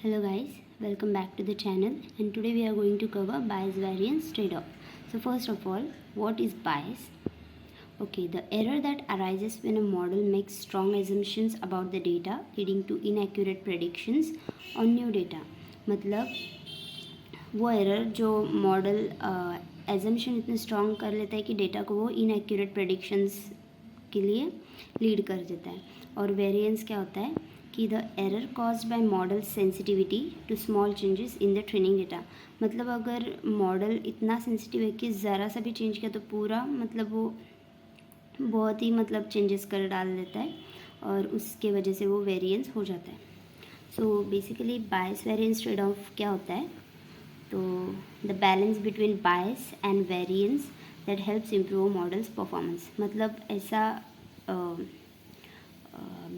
Hello guys, welcome back to the channel, and today we are going to cover bias-variance trade-off. So first of all, what is bias? Okay, the error that arises when a model makes strong assumptions about the data leading to inaccurate predictions on new data. मतलब वो error जो model assumption इतने strong कर लेता है कि data को वो इनएक्यूरेट प्रेडिक्शंस के लिए लीड कर देता है. और वेरिएंस क्या होता है कि the error caused by model sensitivity to small changes in the training data. मतलब अगर मॉडल इतना सेंसिटिव है कि ज़रा सा भी चेंज किया तो पूरा मतलब वो बहुत ही मतलब चेंजेस कर डाल देता है और उसके वजह से वो वेरिएंस हो जाता है. सो बेसिकली बायस वेरिएंस ट्रेड ऑफ क्या होता है? तो the balance between bias and variance that helps improve models performance. मतलब ऐसा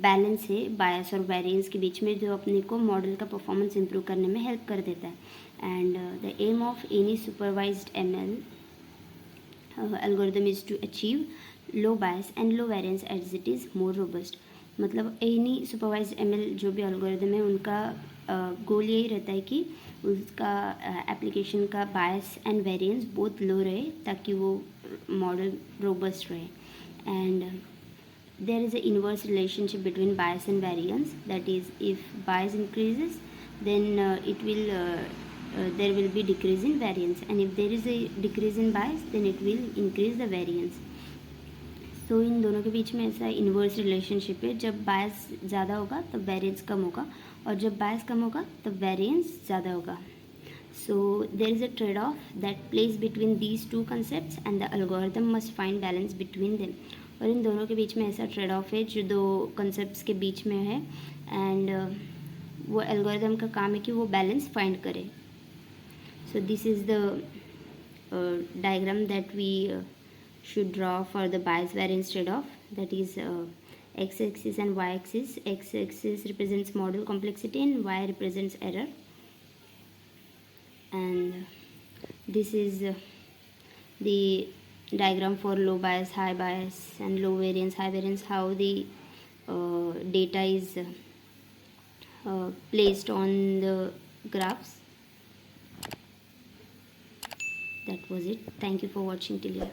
बैलेंस है बायस और वेरिएंस के बीच में जो अपने को मॉडल का परफॉर्मेंस इम्प्रूव करने में हेल्प कर देता है. And the aim of any supervised ML algorithm is to achieve low bias and low variance as it is more robust. मतलब एनी सुपरवाइज्ड एमएल जो भी एल्गोरिदम है उनका गोल यही रहता है कि उसका एप्लीकेशन का बायस एंड वेरिएंस बहुत लो रहे ताकि वो मॉडल रोबस्ट रहे. And there is an inverse relationship between bias and variance. That is, if bias increases, then there will be decrease in variance, and if there is a decrease in bias, then it will increase the variance. So इन दोनों के बीच में ऐसा inverse relationship है. जब बायस ज़्यादा होगा तब variance कम होगा, और जब बायस कम होगा तब वेरिएंस ज़्यादा होगा. So there is a trade-off that plays between these two concepts, and the algorithm must find balance between them. और इन दोनों के बीच में ऐसा ट्रेड ऑफ है जो दो कंसेप्ट्स के बीच में है, एंड वो एल्गोरिदम का काम है कि वो बैलेंस फाइंड करे. So this is the diagram that we should draw for the bias variance trade-off. That is x-axis and y-axis. X-axis represents model complexity and y represents error. And this is the diagram for low bias, high bias, and low variance, high variance, how the data is placed on the graphs. That was it. Thank you for watching till here.